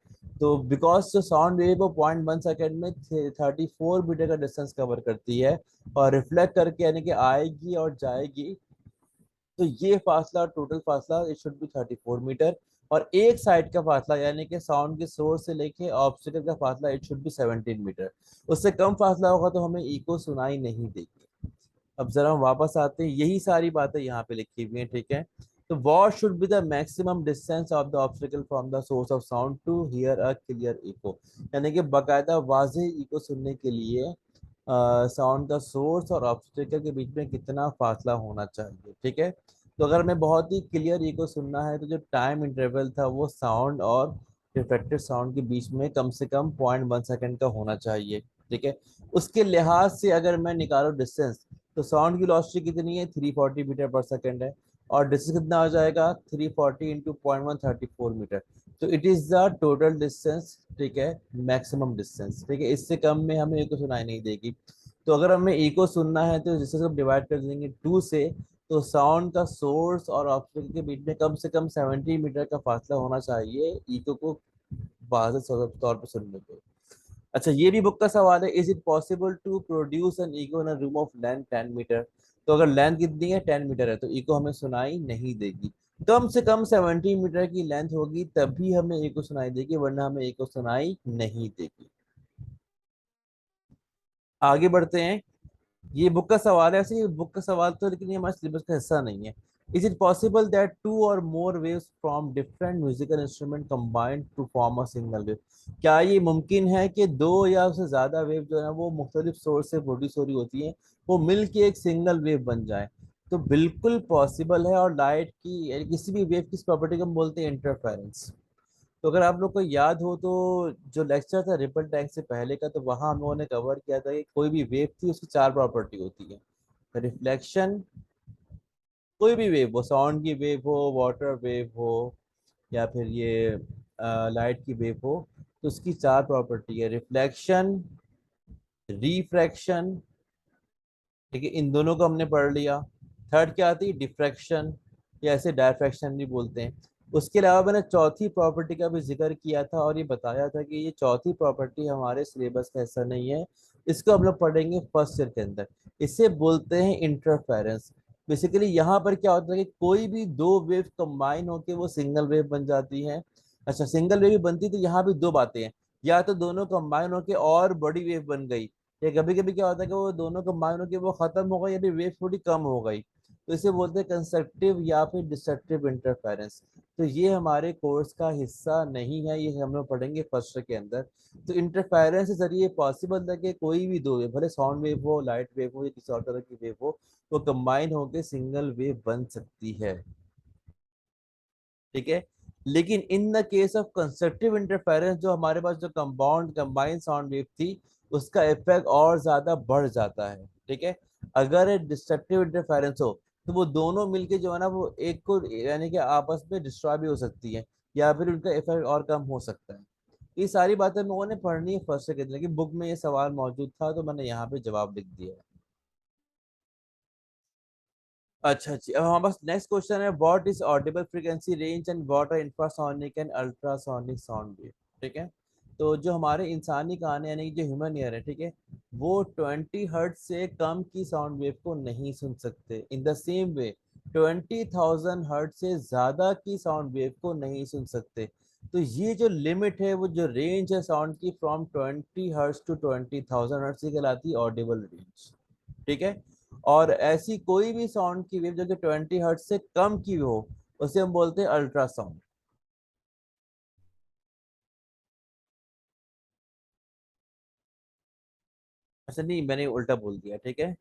तो बिकॉज जो साउंड वेव वो 0.1 सेकेंड में 34 मीटर का डिस्टेंस कवर करती है और रिफ्लेक्ट करके यानी कि आएगी और जाएगी, तो ये फासला, टोटल फासला इट शुड बी 34 मीटर। और एक साइड का फासला यानी कि साउंड के सोर्स से लेके ऑब्स्टिकल का फासला इट शुड बी 17 मीटर। उससे कम फासला होगा तो हमें इको सुनाई नहीं देगी। अब जरा हम वापस आते हैं, यही सारी बातें यहाँ पे लिखी हुई हैं। ठीक है। तो what should be the maximum distance of the obstacle from the source of sound to hear a clear echo. यानी कि बाकायदा वाज़ेह इको सुनने के लिए साउंड का सोर्स और ऑब्स्टिकल के बीच में कितना फासला होना चाहिए। ठीक है। तो अगर हमें बहुत ही क्लियर इको सुनना है तो जो टाइम इंटरवल था वो साउंड और रिफ्लेक्टेड साउंड के बीच में कम से कम 0.1 सेकेंड का होना चाहिए। ठीक है। उसके लिहाज से अगर मैं निकालू डिस्टेंस, तो साउंड की वेलोसिटी कितनी है, 340 मीटर पर सेकेंड है। और डिस्टेंस कितना आ जाएगा, 340 इंटू 0.1, 34 मीटर। तो it is the total distance. ठीक है। Maximum distance. ठीक है। इससे कम में हमें इको सुनाई नहीं देगी। तो अगर हमें इको सुनना है तो डिस्टेंस को डिवाइड कर देंगे 2 से। तो साउंड का सोर्स और ऑब्स्टिकल के बीच में कम से कम 70 मीटर का फासला होना चाहिए इको को वाज़ेह तौर पर सुनने को। अच्छा, ये भी बुक का सवाल है, is it possible to produce an echo in a room of length 10 metre. तो अगर लेंथ कितनी है, 10 मीटर है, तो इको हमें सुनाई नहीं देगी। कम से कम 70 मीटर की लेंथ होगी तभी हमें इको सुनाई देगी, वरना हमें इको सुनाई नहीं देगी। आगे बढ़ते हैं। ये बुक का सवाल है, ऐसे ये बुक का सवाल तो, लेकिन ये हमारे सिलेबस का हिस्सा नहीं है। Is it possible that two or more waves from different musical instrument combined to form a single wave. क्या ये मुमकिन है कि दो या उससे ज्यादा वेव जो है वो मुख्तलिफ सोर्स से प्रोड्यूस हो रही होती है, वो मिल के एक सिंगल वेव बन जाए। तो बिल्कुल पॉसिबल है। और लाइट की यानी किसी भी वेव की प्रॉपर्टी को हम बोलते हैं इंटरफेरेंस। तो अगर आप लोग को याद हो तो जो लेक्चर था रिपल टैंक से पहले का, तो वहां हम लोगों ने कवर किया था कि कोई भी वेव थी उसकी चार प्रॉपर्टी होती है। रिफ्लेक्शन, कोई भी वेव हो, साउंड की वेव हो, वाटर वेव हो, या फिर ये लाइट की वेव हो, तो उसकी चार प्रॉपर्टी है, रिफ्लेक्शन, रिफ्रैक्शन। ठीक है, इन दोनों को हमने पढ़ लिया। थर्ड क्या आती है, डिफ्रैक्शन, या ऐसे डायफ्रैक्शन भी बोलते हैं। उसके अलावा मैंने चौथी प्रॉपर्टी का भी जिक्र किया था और ये बताया था कि ये चौथी प्रॉपर्टी हमारे सिलेबस का हिस्सा नहीं है। इसको हम लोग पढ़ेंगे फर्स्ट ईयर के अंदर। इसे बोलते हैं इंटरफेरेंस। बेसिकली यहाँ पर क्या होता है कि कोई भी दो वेव कंबाइन होके वो सिंगल वेव बन जाती है, अच्छा, सिंगल वेव बनती तो यहाँ भी दो बातें हैं, या तो दोनों कंबाइन होके और बड़ी वेव बन गई, या कभी कभी क्या होता है कि वो दोनों कंबाइन होके वो खत्म हो गई या फिर वेव थोड़ी कम हो गई, तो इसे बोलते हैं कंस्ट्रक्टिव या फिर डिस्ट्रक्टिव इंटरफेरेंस। तो ये हमारे कोर्स का हिस्सा नहीं है, ये हम लोग पढ़ेंगे फर्स्ट के अंदर। तो इंटरफेरेंस के जरिए पॉसिबल है कि कोई भी दो वेव, भले साउंड वेव हो, लाइट वेव हो, या किसी और तरह की वेव हो, वो कंबाइन होके सिंगल वेव बन सकती है। ठीक है। लेकिन in the case of constructive interference, जो हमारे पास जो कंपाउंड कंबाइंड साउंड वेव थी, उसका इफेक्ट और ज्यादा बढ़ जाता है। ठीक है। अगर डिस्ट्रक्टिव इंटरफेरेंस हो तो वो दोनों मिलके जो है ना, वो एक को यानी कि आपस में डिस्ट्रॉय भी हो सकती है, या फिर उनका इफेक्ट और कम हो सकता है। ये सारी बातें लोगों ने पढ़नी है फर्स्ट से, लेकिन बुक में ये सवाल मौजूद था तो मैंने यहाँ पे जवाब लिख दिया है। अच्छा जी, अब हमारे पास नेक्स्ट क्वेश्चन है, what is audible frequency range and what are infrasonic and ultrasonic sound wave. ठीक है। तो जो हमारे इंसानी कान है, यानी कि जो ह्यूमन ईयर है, ठीक है, वो 20 हर्ट्ज से कम की साउंड वेव को नहीं सुन सकते। इन द सेम वे 20,000 हर्ट्ज से ज्यादा की साउंड वेव को नहीं सुन सकते। तो ये जो लिमिट है, वो जो रेंज है साउंड की, फ्रॉम 20 हर्ट्ज टू 20,000 हर्ट्ज, ये कहलाती है ऑडिबल रेंज। ठीक है। और ऐसी कोई भी साउंड की वेव जो कि 20 हर्ट्ज से कम की हो, उसे हम बोलते हैं अल्ट्रासाउंड। अच्छा नहीं, मैंने उल्टा बोल दिया। ठीक है।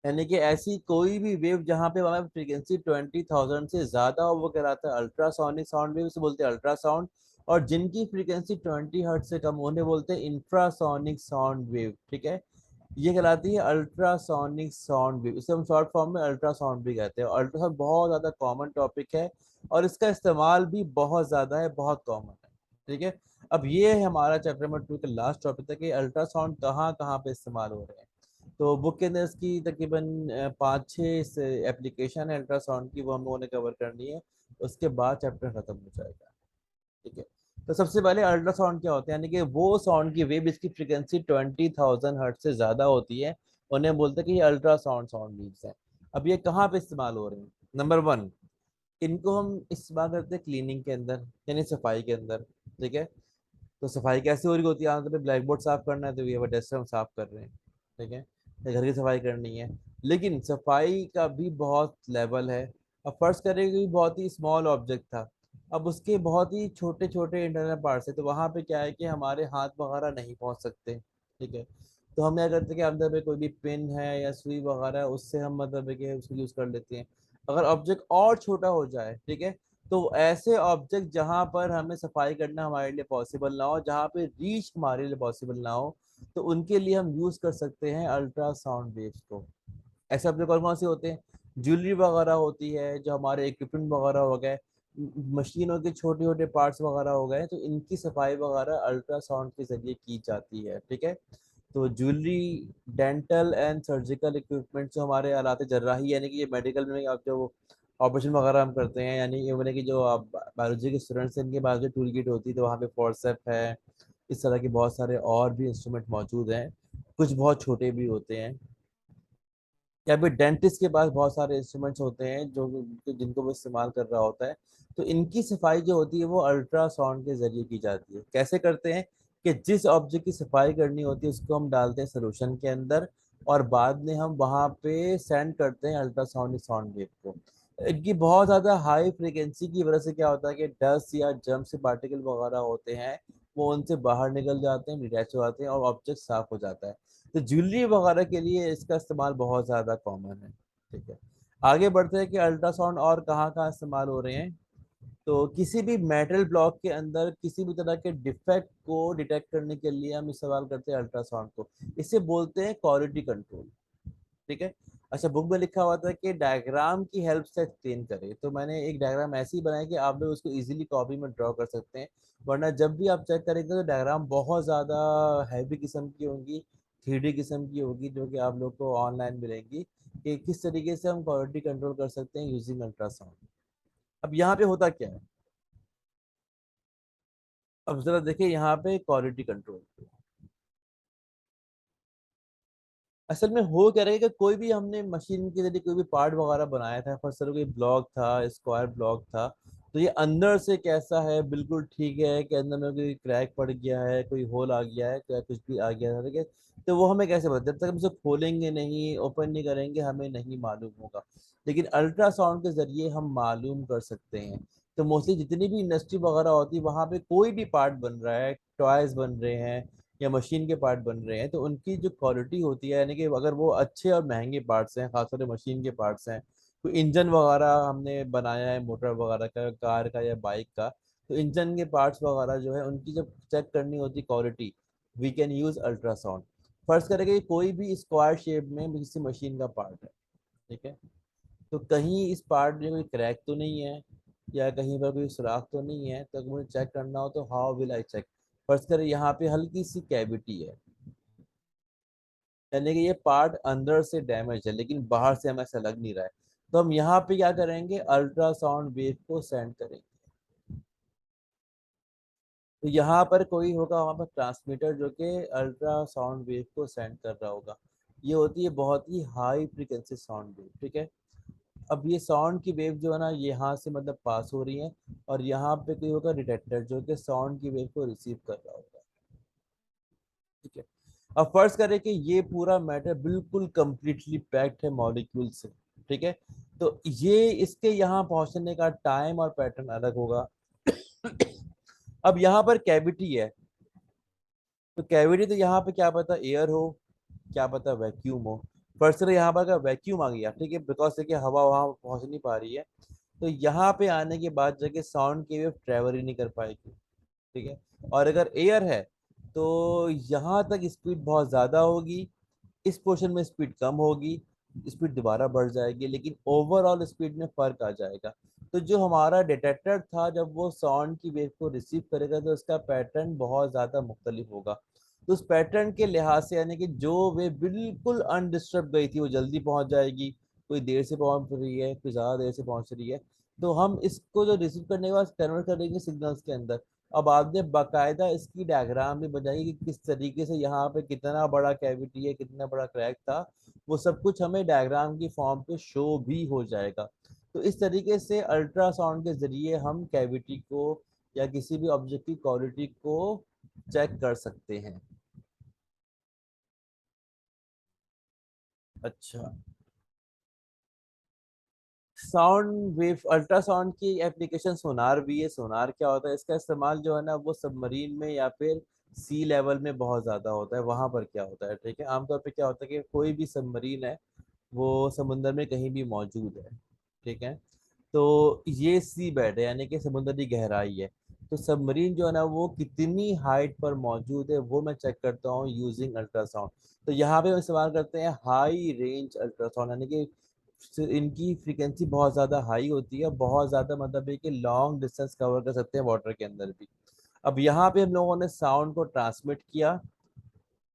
यानी कि ऐसी कोई भी वेव जहां पे हमारी फ्रीक्वेंसी 20,000 से ज्यादा हो, वो कहलाता है अल्ट्रासोनिक साउंड वेव, उसे बोलते हैं अल्ट्रासाउंड। और जिनकी फ्रीक्वेंसी 20 हर्ट्ज से कम, उन्हें बोलते हैं इंफ्रासोनिक साउंड वेव। ठीक है। ये कहलाती है अल्ट्रासोनिक साउंड वेव, इसे हम शॉर्ट फॉर्म में अल्ट्रासाउंड भी कहते हैं। अल्ट्रासाउंड बहुत ज्यादा कॉमन टॉपिक है, और इसका इस्तेमाल भी बहुत ज्यादा है, बहुत कॉमन है। ठीक है। अब ये है हमारा चैप्टर नंबर 2 का लास्ट टॉपिक था कि अल्ट्रासाउंड कहाँ कहाँ पे इस्तेमाल हो रहे हैं। तो बुक के अंदर इसकी तकरीबन 5-6 एप्लीकेशन है अल्ट्रासाउंड की, वो हम लोगों ने कवर करनी है। उसके बाद चैप्टर खत्म हो जाएगा। ठीक है। तो सबसे पहले अल्ट्रासाउंड क्या होता है, यानी कि वो साउंड की वेव जिसकी फ्रीक्वेंसी 20,000 हर्ट्ज से ज्यादा होती है, उन्हें बोलते हैं कि ये अल्ट्रासाउंड साउंड वेव्स हैं। अब ये कहाँ पे इस्तेमाल हो रहे हैं? नंबर वन, इनको हम इस्तेमाल करते हैं क्लीनिंग के अंदर, यानी सफाई के अंदर। ठीक है। तो सफाई कैसे हो रही होती है? आमतौर पर ब्लैक बोर्ड साफ करना है तो ये डेस्क हम साफ कर रहे हैं। ठीक है। या घर की सफाई करनी है। लेकिन सफाई का भी बहुत लेवल है। अब फर्ज करें कि बहुत ही स्मॉल ऑब्जेक्ट था, अब उसके बहुत ही छोटे छोटे इंटरनल पार्ट्स है, तो वहां पे क्या है कि हमारे हाथ वगैरह नहीं पहुंच सकते। ठीक है। तो हम क्या करते हैं कि अंदर में कोई भी पिन है या सुई वगैरह है, उससे हम मतलब है कि उसको यूज कर लेते हैं। अगर ऑब्जेक्ट और छोटा हो जाए, ठीक है, तो ऐसे ऑब्जेक्ट जहां पर हमें सफाई करना हमारे लिए पॉसिबल ना हो, जहां पे रीच हमारे लिए पॉसिबल ना हो, तो उनके लिए हम यूज कर सकते हैं अल्ट्रासाउंड वेव्स को। ऐसे ऑब्जेक्ट कौन कौन से होते हैं? ज्वेलरी वगैरह होती है, जो हमारे इक्विपमेंट वगैरह हो गए, मशीनों के छोटे छोटे पार्ट्स वगैरह हो गए, तो इनकी सफाई वगैरह अल्ट्रासाउंड के जरिए की जाती है। ठीक है। तो jewellery, dental and surgical equipment, जो हमारे आलात जर्राही, यानी कि ये मेडिकल में आप जो ऑपरेशन वगैरह हम करते हैं, यानी ये मैंने कि जो आप बायोलॉजी के स्टूडेंट्स हैं, इनके पास जो टूल किट होती है, तो वहाँ पे फोर्सेप है, इस तरह के बहुत सारे और भी इंस्ट्रूमेंट मौजूद हैं। कुछ बहुत छोटे भी होते हैं। या फिर डेंटिस्ट के पास बहुत सारे इंस्ट्रूमेंट्स होते हैं जो जिनको वो इस्तेमाल कर रहा होता है। तो इनकी सफाई जो होती है वो अल्ट्रासाउंड के जरिए की जाती है। कैसे करते हैं? कि जिस ऑब्जेक्ट की सफाई करनी होती है उसको हम डालते हैं सोल्यूशन के अंदर, और बाद में हम वहाँ पे सेंड करते हैं अल्ट्रासाउंड साउंड वेव को। इनकी बहुत ज़्यादा हाई फ्रिक्वेंसी की वजह से क्या होता है कि डस्ट या जर्म से पार्टिकल वगैरह होते हैं, वो उनसे बाहर निकल जाते हैं, डिटैच हो जाते हैं, और ऑब्जेक्ट साफ हो जाता है। तो ज्वेलरी वगैरह के लिए इसका इस्तेमाल बहुत ज़्यादा कॉमन है। ठीक है। आगे बढ़ते हैं कि अल्ट्रासाउंड और कहाँ कहाँ इस्तेमाल हो रहे हैं। तो किसी भी मेटल ब्लॉक के अंदर किसी भी तरह के डिफेक्ट को डिटेक्ट करने के लिए हम इस्तेमाल करते हैं अल्ट्रासाउंड को। इसे बोलते हैं क्वालिटी कंट्रोल। ठीक है। अच्छा, बुक में लिखा हुआ था कि डायग्राम की हेल्प से एक्सप्लेन करें, तो मैंने एक डायग्राम ऐसी बनाई कि आप लोग उसको इजीली कॉपी में ड्रॉ कर सकते हैं। वरना जब भी आप चेक करेंगे तो डायग्राम बहुत ज़्यादा हैवी किस्म की होंगी, 3D किस्म की होगी, जो कि आप लोग को ऑनलाइन मिलेंगी, कि किस तरीके से हम क्वालिटी कंट्रोल कर सकते हैं यूजिंग अल्ट्रासाउंड। अब यहाँ पे होता क्या है? अब जरा देखिए यहाँ पे क्वालिटी कंट्रोल। असल में हो क्या रहा है कि कोई भी हमने मशीन के जरिए कोई भी पार्ट वगैरह बनाया था, फर्स्ट कोई ब्लॉक था, स्क्वायर ब्लॉक था, तो ये अंदर से कैसा है, बिल्कुल ठीक है कि अंदर में कोई क्रैक पड़ गया है, कोई होल आ गया है, क्या कुछ भी आ गया है, ठीक है। तो वो हमें कैसे पता, जब तक हम उसे खोलेंगे नहीं, ओपन नहीं करेंगे, हमें नहीं मालूम होगा। लेकिन अल्ट्रासाउंड के जरिए हम मालूम कर सकते हैं। तो मोस्टली जितनी भी इंडस्ट्री वगैरह होती है, वहाँ पे कोई भी पार्ट बन रहा है, टॉयज बन रहे हैं या मशीन के पार्ट बन रहे हैं, तो उनकी जो क्वालिटी होती है, यानी कि अगर वो अच्छे और महंगे पार्ट्स हैं, खासकर मशीन के पार्ट्स हैं, तो इंजन वगैरह हमने बनाया है मोटर वगैरह का, कार का या बाइक का, तो इंजन के पार्ट्स वगैरह जो है उनकी जब चेक करनी होती quality, we can use ultrasound. फर्ज करें कि कोई भी स्क्वायर शेप में किसी मशीन का पार्ट है, ठीक है, तो कहीं इस पार्ट में कोई क्रैक तो नहीं है, या कहीं पर कोई सुराख तो नहीं है, तो अगर मुझे चेक करना हो तो हाउ विल आई चेक। फर्ज करें यहाँ पे हल्की सी कैविटी है, यानी कि ये पार्ट अंदर से डैमेज है लेकिन बाहर से हमें ऐसा लग नहीं रहा है, तो हम यहाँ पे क्या करेंगे, अल्ट्रासाउंड वेव को सेंड करेंगे। तो यहाँ पर कोई होगा वहाँ पर ट्रांसमीटर जो कि अल्ट्रासाउंड वेव को सेंड कर रहा होगा। ये होती है बहुत ही हाई फ्रीक्वेंसी साउंड वेव, ठीक है। अब ये साउंड की वेव जो है ना, यहाँ से मतलब पास हो रही है, और यहाँ पे कोई होगा डिटेक्टर जो कि साउंड की वेव को रिसीव कर रहा होगा, ठीक है। अब फर्ज करें कि ये पूरा मैटर बिल्कुल कंप्लीटली पैक्ड है मॉलिक्यूल से, ठीक है। तो ये इसके यहाँ पहुंचने का टाइम और पैटर्न अलग होगा। अब यहाँ पर कैविटी है, तो कैविटी, तो यहाँ पे क्या पता एयर हो, क्या पता वैक्यूम हो। फर्स्ट यहाँ पर अगर वैक्यूम आ गया, ठीक है, बिकॉज देखिए हवा वहां पहुंच नहीं पा रही है, तो यहाँ पे आने के बाद जगह साउंड की वेव ट्रेवल ही नहीं कर पाएगी, ठीक है। और अगर एयर है तो यहाँ तक स्पीड बहुत ज्यादा होगी, इस पोर्शन में स्पीड कम होगी, स्पीड दोबारा बढ़ जाएगी, लेकिन ओवरऑल स्पीड में फर्क आ जाएगा। तो जो हमारा डिटेक्टर था, जब वो साउंड की वेव को रिसीव करेगा तो उसका पैटर्न बहुत ज्यादा मुख्तलिफ होगा। तो उस पैटर्न के लिहाज से, यानी कि जो वेव बिल्कुल अनडिस्टर्ब गई थी वो जल्दी पहुंच जाएगी, कोई देर से पहुंच रही है, कोई ज्यादा देर से पहुंच रही है, तो हम इसको जो रिसीव करने के बाद कन्वर्ट करेंगे सिग्नल्स के अंदर। अब आपने बाकायदा इसकी डायग्राम भी बनाई कि किस तरीके से यहाँ पे कितना बड़ा कैविटी है, कितना बड़ा क्रैक था, वो सब कुछ हमें डायग्राम की फॉर्म पे शो भी हो जाएगा। तो इस तरीके से अल्ट्रासाउंड के जरिए हम कैविटी को या किसी भी ऑब्जेक्ट की क्वालिटी को चेक कर सकते हैं। अच्छा, साउंड वेव अल्ट्रासाउंड की एप्लीकेशन सोनार भी है। सोनार क्या होता है, इसका इस्तेमाल जो है ना वो सबमरीन में या फिर सी लेवल में बहुत ज़्यादा होता है। वहां पर क्या होता है, ठीक है, आमतौर पे क्या होता है कि कोई भी सबमरीन है वो समुंदर में कहीं भी मौजूद है, ठीक है, तो ये सी बेड है यानी कि समुद्री गहराई है। तो सबमरीन जो है ना वो कितनी हाइट पर मौजूद है वो मैं चेक करता हूँ यूजिंग अल्ट्रासाउंड। तो यहाँ पे हम इस्तेमाल करते हैं हाई रेंज अल्ट्रासाउंड, यानी कि इनकी फ्रीक्वेंसी बहुत ज़्यादा हाई होती है, बहुत ज़्यादा मतलब है कि लॉन्ग डिस्टेंस कवर कर सकते हैं वाटर के अंदर भी। अब यहाँ पे हम लोगों ने साउंड को ट्रांसमिट किया,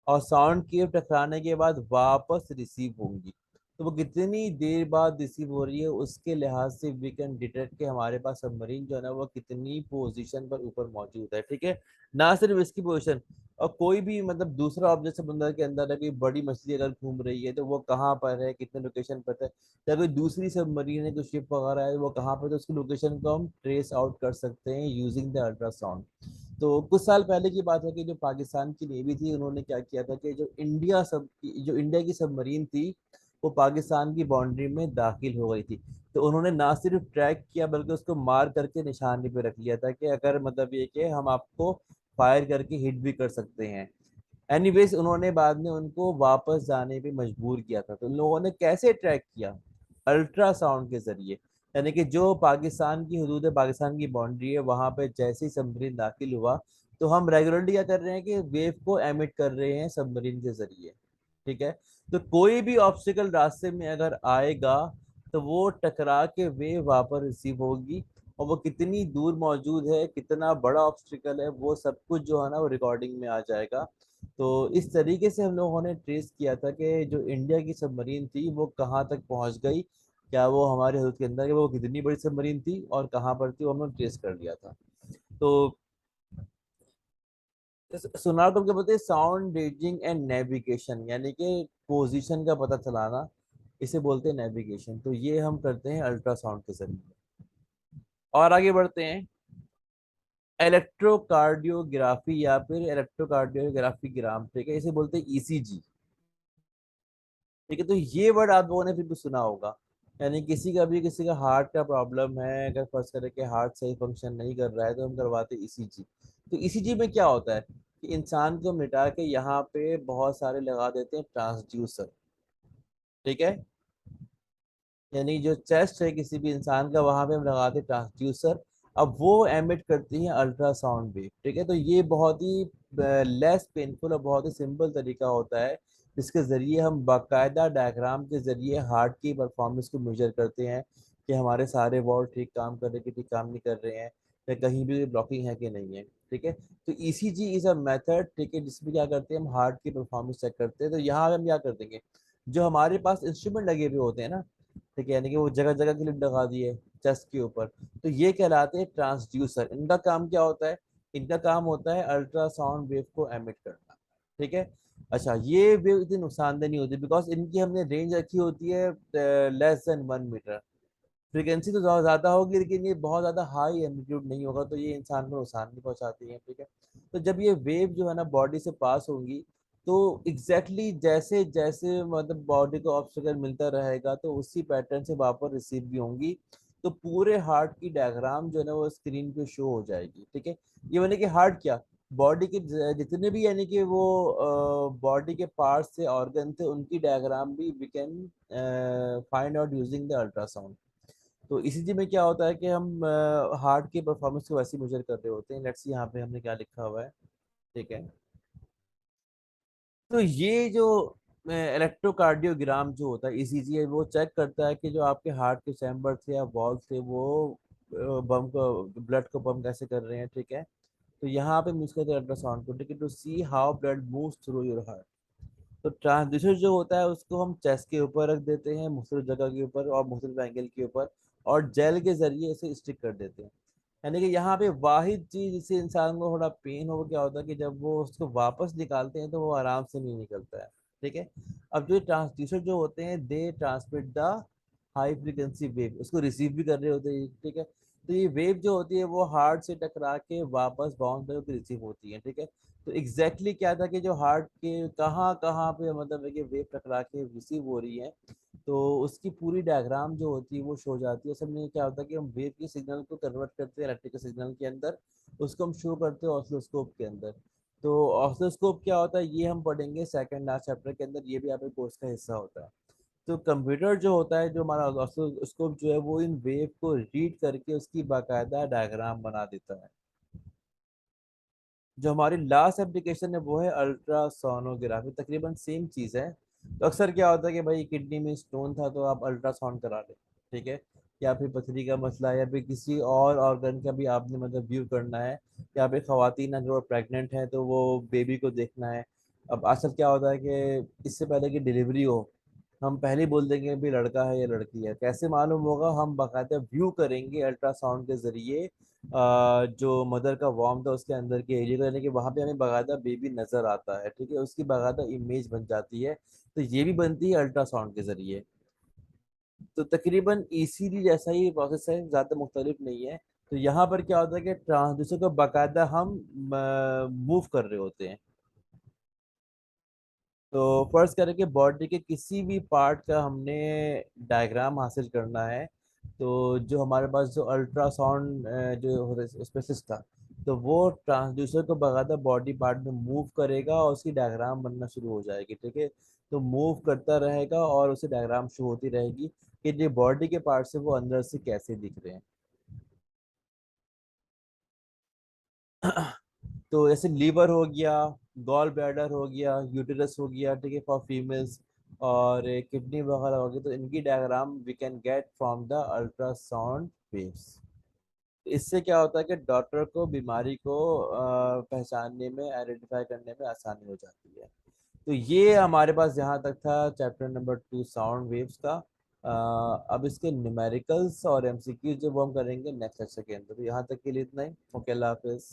और साउंड के टकराने के बाद वापस रिसीव होंगी। तो वो कितनी देर बाद रिसीव हो रही है उसके लिहाज से वी कैन डिटेक्ट कि हमारे पास सबमरीन जो है ना वो कितनी पोजीशन पर ऊपर मौजूद है, ठीक है। ना सिर्फ इसकी पोजीशन, और कोई भी मतलब दूसरा ऑब्जेक्ट समुद्र के अंदर है, कोई बड़ी मछली अगर घूम रही है तो वो कहाँ पर है, कितने लोकेशन पर है, या कोई दूसरी सबमरीन है, कोई शिप वगैरह है वो कहाँ पर, तो उसकी लोकेशन को हम ट्रेस आउट कर सकते हैं यूजिंग द अल्ट्रासाउंड। तो कुछ साल पहले की बात है कि जो पाकिस्तान की नेवी थी उन्होंने क्या किया था कि जो इंडिया की सबमरीन थी वो पाकिस्तान की बाउंड्री में दाखिल हो गई थी। तो उन्होंने ना सिर्फ ट्रैक किया बल्कि उसको मार करके निशाने पे रख लिया था कि अगर मतलब ये कि हम आपको फायर करके हिट भी कर सकते हैं। एनीवेज उन्होंने बाद में उनको वापस जाने पे मजबूर किया था। तो उन लोगों ने कैसे ट्रैक किया, अल्ट्रासाउंड के जरिए। यानी कि जो पाकिस्तान की हदूद है, पाकिस्तान की बाउंड्री है, वहां पे जैसे ही सबमरीन दाखिल हुआ तो हम रेगुलरली क्या कर रहे हैं कि वेव को एमिट कर रहे हैं सबमरीन के जरिए, ठीक है। तो कोई भी ऑब्स्टिकल रास्ते में अगर आएगा तो वो टकरा के वेव वहां पर रिसीव होगी, और वो कितनी दूर मौजूद है, कितना बड़ा ऑब्स्टिकल है, वो सब कुछ जो है ना वो रिकॉर्डिंग में आ जाएगा। तो इस तरीके से हम लोगों ने ट्रेस किया था कि जो इंडिया की सबमरीन थी वो कहाँ तक पहुंच गई, क्या वो हमारे हदूद के अंदर, कि वो कितनी बड़ी सबमरीन थी और कहाँ पर थी, वो हमने ट्रेस कर लिया था। तो सुनार को क्या बोलते हैं, साउंड रेंजिंग एंड नेविगेशन, यानी कि पोजीशन का पता चलाना, इसे बोलते हैं नेविगेशन। तो ये हम करते हैं अल्ट्रासाउंड के जरिए। और आगे बढ़ते हैं, इलेक्ट्रोकार्डियोग्राफी या फिर इलेक्ट्रोकार्डियोग्राफी ग्राम, ठीक है, इसे बोलते हैं ईसीजी। ठीक है, तो ये वर्ड आप लोगों ने फिर भी सुना होगा। यानी किसी का भी, किसी का हार्ट का प्रॉब्लम है, अगर फर्स्ट करें कि हार्ट सही फंक्शन नहीं कर रहा है, तो हम करवाते हैं ईसीजी। तो ईसीजी में क्या होता है कि इंसान को मिटा के यहाँ पे बहुत सारे लगा देते हैं ट्रांसड्यूसर। ठीक है, यानी जो चेस्ट है किसी भी इंसान का, वहां पे हम लगाते हैं ट्रांसड्यूसर। अब वो एमिट करती है अल्ट्रासाउंड वेव। ठीक है, तो ये बहुत ही लेस पेनफुल और बहुत ही सिंपल तरीका होता है, जिसके जरिए हम बाकायदा डायग्राम के जरिए हार्ट की परफॉर्मेंस को मेजर करते हैं कि हमारे सारे वॉल्व ठीक काम कर रहे हैं कि ठीक काम नहीं कर रहे हैं, या कहीं भी ब्लॉकिंग है कि नहीं है। ठीक है, तो ईसीजी इज अ मेथड, ठीक है, जिसमें क्या करते हैं हम हार्ट की परफॉर्मेंस चेक करते हैं। तो यहाँ हम क्या कर देंगे, जो हमारे पास इंस्ट्रूमेंट लगे हुए होते हैं ना, ठीक है, यानी कि वो जगह जगह क्लिप लगा दी है चेस्ट के ऊपर, तो ये कहलाते हैं ट्रांसड्यूसर। इनका काम क्या होता है, इनका काम होता है अल्ट्रासाउंड वेव को एमिट करना। ठीक है, अच्छा, ये वेव इतनी नुकसानदेह नहीं होती बिकॉज इनकी हमने रेंज रखी होती है लेस देन 1 मीटर। फ्रीक्वेंसी तो ज्यादा होगी, लेकिन ये बहुत ज्यादा हाई एम्पलीट्यूड नहीं होगा, तो ये इंसान को नुकसान नहीं पहुंचाती है। ठीक है, तो जब ये वेव जो है ना बॉडी से पास होंगी, तो एग्जैक्टली जैसे जैसे मतलब बॉडी को ऑब्स्टेकल मिलता रहेगा, तो उसी पैटर्न से वापस रिसीव भी होंगी। तो पूरे हार्ट की डायग्राम जो है ना वो स्क्रीन पे शो हो जाएगी। ठीक है, ये माने कि हार्ट क्या, बॉडी के जितने भी यानी कि वो बॉडी के पार्ट्स थे, ऑर्गन थे, उनकी डायग्राम भी we can find out using the ultrasound. तो इसी में क्या होता है कि हम हार्ट की परफॉर्मेंस को वैसे मेजर कर रहे होते हैं। लेट्स सी यहाँ पे हमने क्या लिखा हुआ है। ठीक है, तो ये जो इलेक्ट्रोकार्डियोग्राम जो होता है ईसीजी है, वो चेक करता है कि जो आपके हार्ट के चैम्बर थे या वॉल्व थे वो बम को, ब्लड को पंप कैसे कर रहे हैं। ठीक है, तो यहाँ पे यूज करते हैं अल्ट्रासाउंड को, ठीक है, to see how blood moves through your heart. तो ट्रांसड्यूसर जो होता है उसको हम चेस्ट के ऊपर रख देते हैं, मुख्तलिफ जगह के ऊपर और मुख्तलिफ एंगल के ऊपर, और जेल के जरिए इसे स्टिक कर देते हैं। यानी कि यहाँ पे वाहिद चीज जिससे इंसान को थोड़ा पेन हो, क्या होता है कि जब वो उसको वापस निकालते हैं तो वो आराम से नहीं निकलता है। ठीक है, अब जो ट्रांसड्यूसर जो होते हैं they transmit the high frequency wave, उसको रिसीव भी कर रहे होते हैं। ठीक है, तो ये वेव जो होती है वो हार्ट से टकरा के वापस बाउंस होकर रिसीव होती है। ठीक है, तो एग्जैक्टली क्या था कि जो हार्ट के कहाँ कहाँ पे मतलब है कि वेव टकरा के रिसीव हो रही है, तो उसकी पूरी डायग्राम जो होती है वो शो जाती है। असल में क्या होता है कि हम वेव के सिग्नल को कन्वर्ट करते हैं इलेक्ट्रिकल सिग्नल के अंदर, उसको हम शो करते हैं ऑसिलोस्कोप के अंदर। तो ऑसिलोस्कोप क्या होता है ये हम पढ़ेंगे सेकंड लास्ट चैप्टर के अंदर, ये भी आपके कोर्स का हिस्सा होता है। तो कंप्यूटर जो होता है, जो हमारा ऑसिलोस्कोप जो है, वो इन वेव को रीड करके उसकी बाकायदा डायग्राम बना देता है। जो हमारी लास्ट एप्लीकेशन है वो है अल्ट्रासोनोग्राफी, तकरीबन सेम चीज़ है। तो अक्सर क्या होता है कि भाई किडनी में स्टोन था तो आप अल्ट्रासाउंड करा लें। ठीक है, या फिर पथरी का मसला है, या फिर किसी और ऑर्गन का भी आपने मतलब व्यू करना है, या फिर खवातीन अगर प्रेग्नेंट है तो वो बेबी को देखना है। अब अक्सर क्या होता है कि इससे पहले कि डिलीवरी हो, हम पहले ही बोल देंगे भी लड़का है या लड़की है, कैसे मालूम होगा, हम बाकायदा व्यू करेंगे अल्ट्रासाउंड के जरिए जो मदर का वॉर्म था उसके अंदर के एरिया को, यानी कि वहां पे हमें बाकायदा बेबी नजर आता है। ठीक है, उसकी बाकायदा इमेज बन जाती है। तो ये भी बनती है अल्ट्रासाउंड के जरिए। तो तकरीबन ईसीजी जैसा ही प्रोसेस है, ज़्यादा मुख्तलिफ नहीं है। तो यहाँ पर क्या होता है कि ट्रांसड्यूसर को बाकायदा हम मूव कर रहे होते हैं। तो फर्ज करें कि बॉडी के किसी भी पार्ट का हमने डायग्राम हासिल करना है, तो जो हमारे पास जो अल्ट्रासाउंड जो स्पेशलिस्ट था, तो वो ट्रांसड्यूसर को बकायदा बॉडी पार्ट में मूव करेगा और उसकी डायग्राम बनना शुरू हो जाएगी। ठीक है, तो मूव करता रहेगा और उसे डायग्राम शो होती रहेगी कि जो बॉडी के पार्ट है वो अंदर से कैसे दिख रहे हैं। तो जैसे लीवर हो गया, गॉल ब्लैडर हो गया, यूटेरस हो गया, ठीक है, फॉर फीमेल्स, और किडनी वगैरह हो गई, तो इनकी diagram we can get from the ultrasound waves. इससे क्या होता है कि डॉक्टर को बीमारी को पहचानने में, आइडेंटिफाई करने में आसानी हो जाती है। तो ये हमारे पास यहाँ तक था चैप्टर नंबर 2 साउंड वेव्स का। अब इसके न्यूमेरिकल्स और एमसीक्यूज जो वो हम करेंगे नेक्स्ट लेक्चर के अंदर। तो यहाँ तक के लिए इतना ही। ओके, अल्लाह हाफिज़।